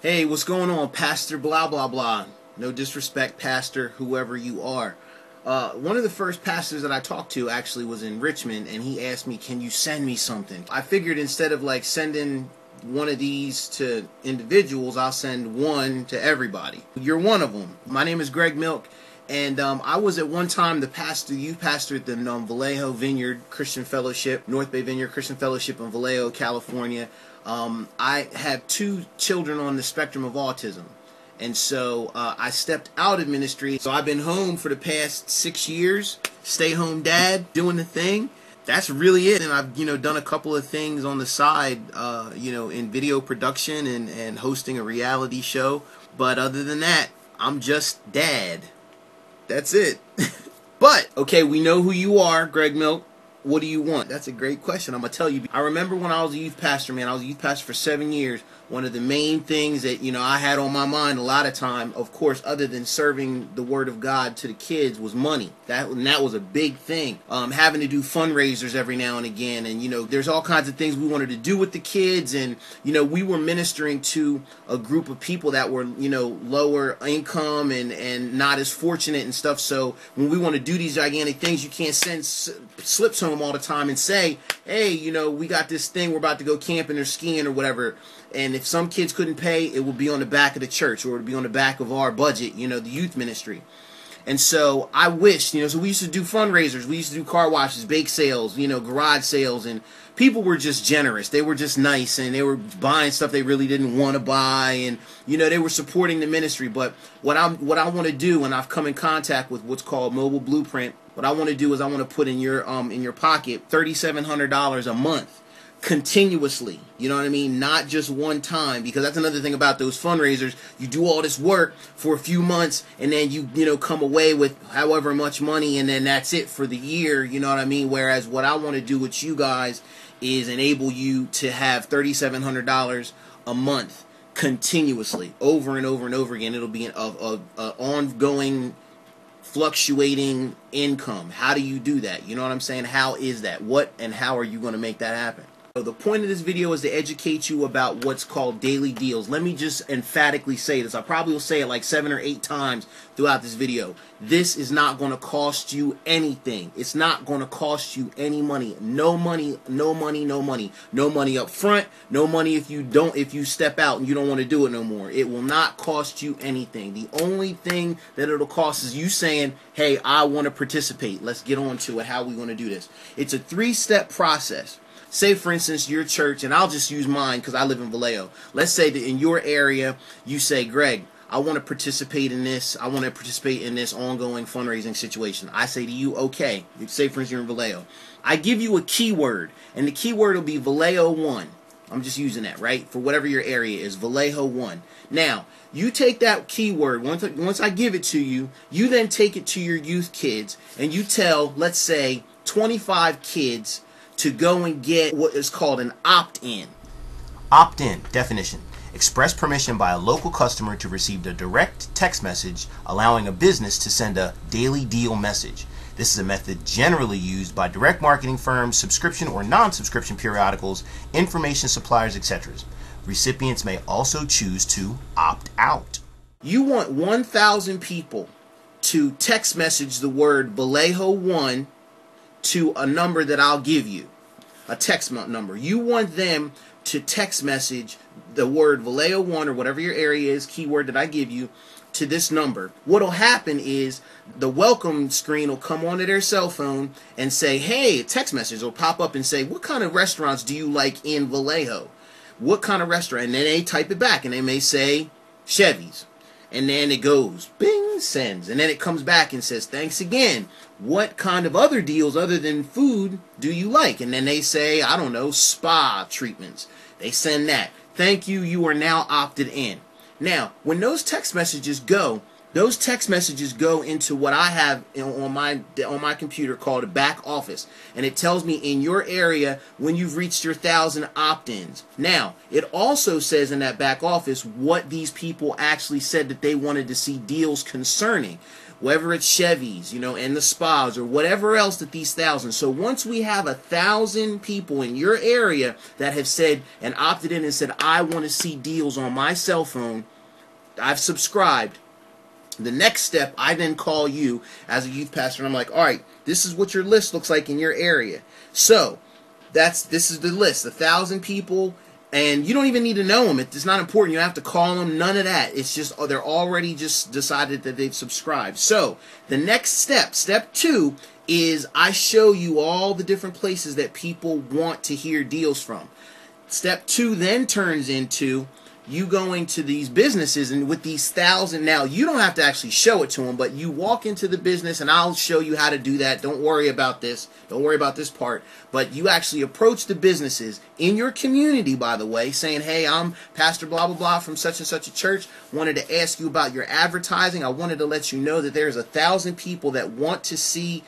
Hey, what's going on, Pastor blah blah blah? No disrespect, Pastor, whoever you are. One of the first pastors that I talked to actually was in Richmond, and he asked me, can you send me something? I figured instead of like sending one of these to individuals, I'll send one to everybody. You're one of them. My name is Greg Milk, and I was at one time the youth pastor at the Vallejo Vineyard Christian Fellowship, North Bay Vineyard Christian Fellowship in Vallejo, California. I have two children on the spectrum of autism. And so I stepped out of ministry. So I've been home for the past 6 years, stay-home dad, doing the thing. That's really it. And I've, done a couple of things on the side, in video production and hosting a reality show. But other than that, I'm just dad. That's it. But, okay, we know who you are, Greg Milk. What do you want? That's a great question. I'm going to tell you. I remember when I was a youth pastor, man. I was a youth pastor for 7 years. One of the main things that, I had on my mind a lot of time, of course, other than serving the Word of God to the kids, was money. That was a big thing. Having to do fundraisers every now and again. And, there's all kinds of things we wanted to do with the kids. And, we were ministering to a group of people that were, lower income and not as fortunate and stuff. So when we want to do these gigantic things, you can't send slips home all the time and say, hey, we got this thing, we're about to go camping or skiing or whatever. And if some kids couldn't pay, it would be on the back of the church, or it would be on the back of our budget, the youth ministry. And so I wished, so we used to do fundraisers. We used to do car washes, bake sales, garage sales. And people were just generous. They were just nice. And they were buying stuff they really didn't want to buy. And, they were supporting the ministry. But what I want to do, and I've come in contact with what's called Mobile Blueprint, what I want to do is I want to put in your pocket $3,700 a month. Continuously, you know what I mean? Not just one time, because that's another thing about those fundraisers. You do all this work for a few months, and then you come away with however much money, and then that's it for the year, you know what I mean? Whereas what I want to do with you guys is enable you to have $3,700 a month continuously, over and over and over again. It'll be an ongoing, fluctuating income. How do you do that? You know what I'm saying? How is that? What and how are you going to make that happen? So the point of this video is to educate you about what's called daily deals. Let me just emphatically say this. I probably will say it like 7 or 8 times throughout this video. This is not going to cost you anything. It's not going to cost you any money. No money, no money, no money. No money up front. No money if you step out and you don't want to do it no more. It will not cost you anything. The only thing that it'll cost is you saying, hey, I want to participate. Let's get on to it. How we going to do this? It's a 3-step process. Say, for instance, your church, and I'll just use mine because I live in Vallejo. Let's say that in your area, you say, Greg, I want to participate in this. I want to participate in this ongoing fundraising situation. I say to you, okay. Say, for instance, you're in Vallejo. I give you a keyword, and the keyword will be Vallejo 1. I'm just using that, right? For whatever your area is, Vallejo 1. Now, you take that keyword, once I give it to you, you then take it to your youth kids, and you tell, let's say, 25 kids to go and get what is called an opt-in. Opt-in, definition: express permission by a local customer to receive a direct text message allowing a business to send a daily deal message. This is a method generally used by direct marketing firms, subscription or non-subscription periodicals, information suppliers, etc. Recipients may also choose to opt out. You want 1,000 people to text message the word Vallejo 1 to a number that I'll give you, a text number. You want them to text message the word Vallejo 1 or whatever your area is, keyword that I give you, to this number. What'll happen is the welcome screen will come onto their cell phone and say, hey, a text message will pop up and say, what kind of restaurants do you like in Vallejo? What kind of restaurant? And then they type it back and they may say Chevy's. And then it goes, bing, sends. And then it comes back and says, thanks again. What kind of other deals other than food do you like? And then they say, I don't know, spa treatments. They send that. Thank you, you are now opted in. Now, when those text messages go into what I have on my computer called a back office, and it tells me in your area when you've reached your 1,000 opt-ins. Now, it also says in that back office what these people actually said that they wanted to see deals concerning. whether it's Chevys, and the spas or whatever else that these 1,000. So once we have 1,000 people in your area that have said and opted in and said, I want to see deals on my cell phone, I've subscribed. The next step, I then call you as a youth pastor, and I'm like, all right, this is what your list looks like in your area. So this is the list, 1,000 people, and you don't even need to know them. It's not important. You don't have to call them, none of that. It's just, they're already just decided that they've subscribed. So the next step 2, is I show you all the different places that people want to hear deals from. Step 2 then turns into you going to these businesses, and with these 1,000, now you don't have to actually show it to them, but you walk into the business, and I'll show you how to do that. Don't worry about this. Don't worry about this part. But you actually approach the businesses in your community, by the way, saying, hey, I'm Pastor blah, blah, blah from such and such a church. Wanted to ask you about your advertising. I wanted to let you know that there's 1,000 people that want to see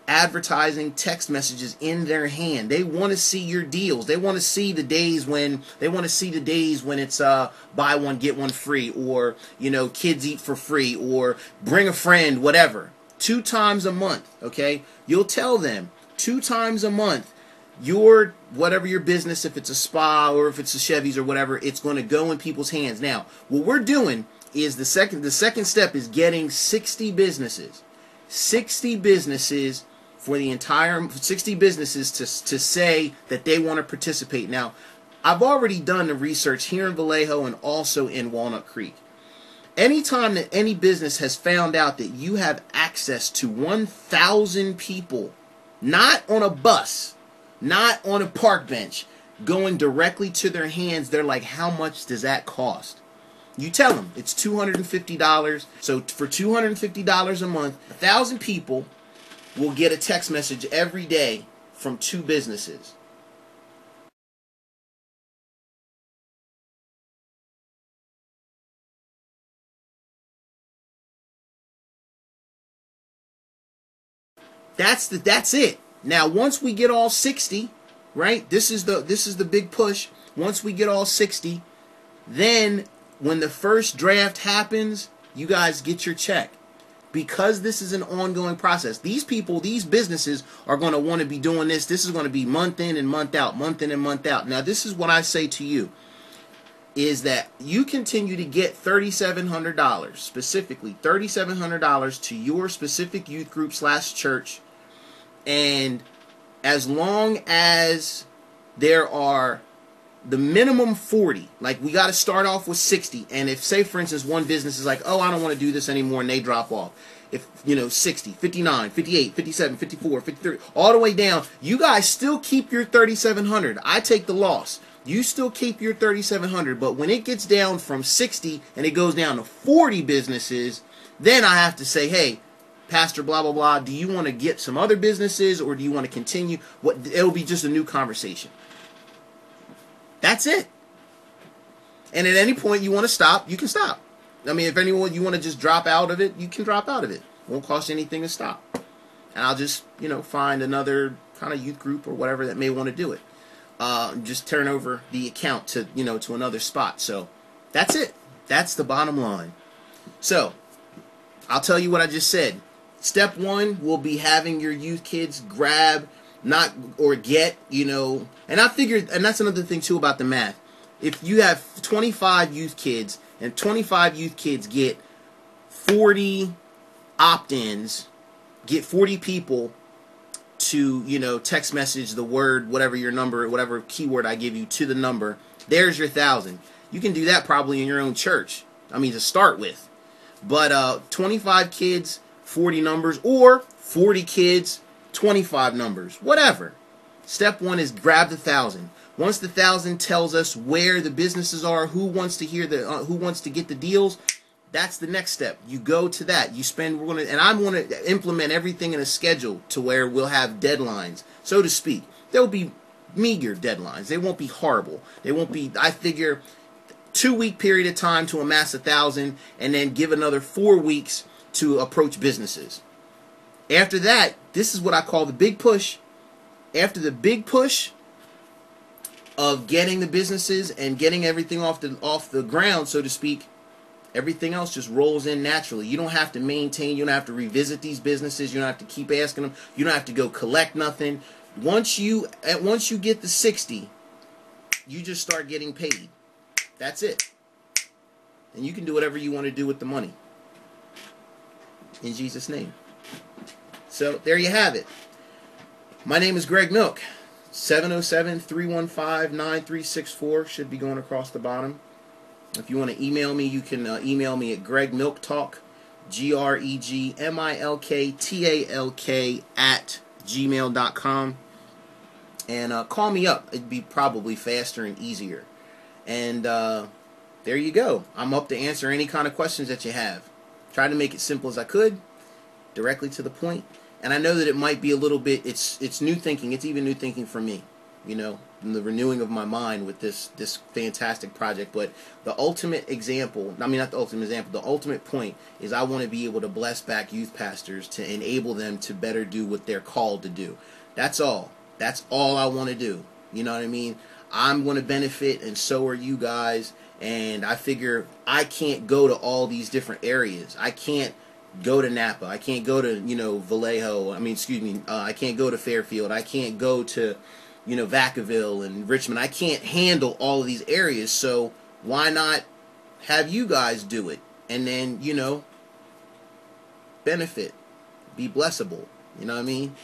advertising text messages in their hand. They want to see your deals. They want to see the days when it's buy one get one free, or kids eat for free, or bring a friend, whatever. 2 times a month, okay? You'll tell them 2 times a month, whatever your business, if it's a spa or if it's a Chevy's or whatever, it's going to go in people's hands. Now, what we're doing is the second step is getting 60 businesses. 60 businesses for the entire 60 businesses to say that they want to participate. Now, I've already done the research here in Vallejo and also in Walnut Creek. Anytime that any business has found out that you have access to 1,000 people, not on a bus, not on a park bench, going directly to their hands, they're like, how much does that cost? You tell them it's $250. So for $250 a month, 1,000 people will get a text message every day from 2 businesses. That's it. Now, once we get all 60, right? This is the big push. Once we get all 60, then when the first draft happens, you guys get your check. Because this is an ongoing process. These people, these businesses are going to want to be doing this. This is going to be month in and month out, month in and month out. Now, this is what I say to you, is that you continue to get $3,700, specifically $3,700 to your specific youth group / church. And as long as there are the minimum 40, like we got to start off with 60. And if, say, for instance, one business is like, oh, I don't want to do this anymore, and they drop off. If, 60, 59, 58, 57, 54, 53, all the way down, you guys still keep your 3,700. I take the loss. You still keep your 3,700. But when it gets down from 60 and it goes down to 40 businesses, then I have to say, hey, Pastor blah, blah, blah, do you want to get some other businesses, or do you want to continue? It'll be just a new conversation. That's it. And at any point you want to stop, you can stop. I mean, if anyone you want to just drop out of it, you can drop out of it. Won't cost you anything to stop. And I'll just, find another kind of youth group or whatever that may want to do it. Just turn over the account to, to another spot. So that's it. That's the bottom line. So I'll tell you what I just said. Step 1 will be having your youth kids grab, not or get, and I figured, and that's another thing too about the math. If you have 25 youth kids and 25 youth kids get 40 opt-ins, get 40 people to, text message the word, whatever your number, whatever keyword I give you to the number, there's your 1,000. You can do that probably in your own church. I mean, to start with. But 25 kids, 40 numbers, or 40 kids, 25 numbers, whatever. Step 1 is grab the 1,000. Once the 1,000 tells us where the businesses are, who wants to hear who wants to get the deals, that's the next step. You go to that. I'm going to implement everything in a schedule to where we'll have deadlines, so to speak. There'll be meager deadlines. They won't be horrible. They won't be. I figure 2-week period of time to amass 1,000, and then give another 4 weeks to approach businesses. After that, this is what I call the big push. After the big push of getting the businesses and getting everything off the ground, so to speak, Everything else just rolls in naturally. You don't have to maintain. You don't have to revisit these businesses. You don't have to keep asking them. You don't have to go collect nothing. Once you get the 60, you just start getting paid. That's it. And you can do whatever you want to do with the money. In Jesus' name. So there you have it. My name is Greg Milk. 707-315-9364 should be going across the bottom. If you want to email me, you can email me at gregmilktalk, gregmilktalk @gmail.com. And call me up. It'd be probably faster and easier. And there you go. I'm up to answer any kind of questions that you have. Try to make it simple as I could, directly to the point. And I know that it might be a little bit, it's new thinking. It's even new thinking for me, you know, and the renewing of my mind with this fantastic project. But the ultimate example, I mean, not the ultimate example, the ultimate point is I want to be able to bless back youth pastors to enable them to better do what they're called to do. That's all. That's all I want to do. You know what I mean? I'm going to benefit, and so are you guys. And I figure I can't go to all these different areas. I can't go to Napa. I can't go to, Vallejo. I can't go to Fairfield. I can't go to, Vacaville and Richmond. I can't handle all of these areas. So why not have you guys do it? And then, benefit. Be blessable. You know what I mean?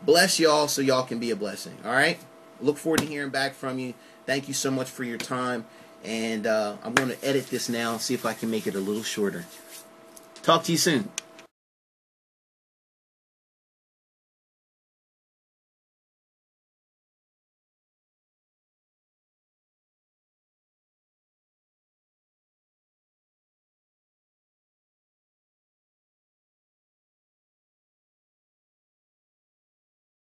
Bless y'all so y'all can be a blessing. All right? Look forward to hearing back from you. Thank you so much for your time. And I'm going to edit this now and see if I can make it a little shorter. Talk to you soon.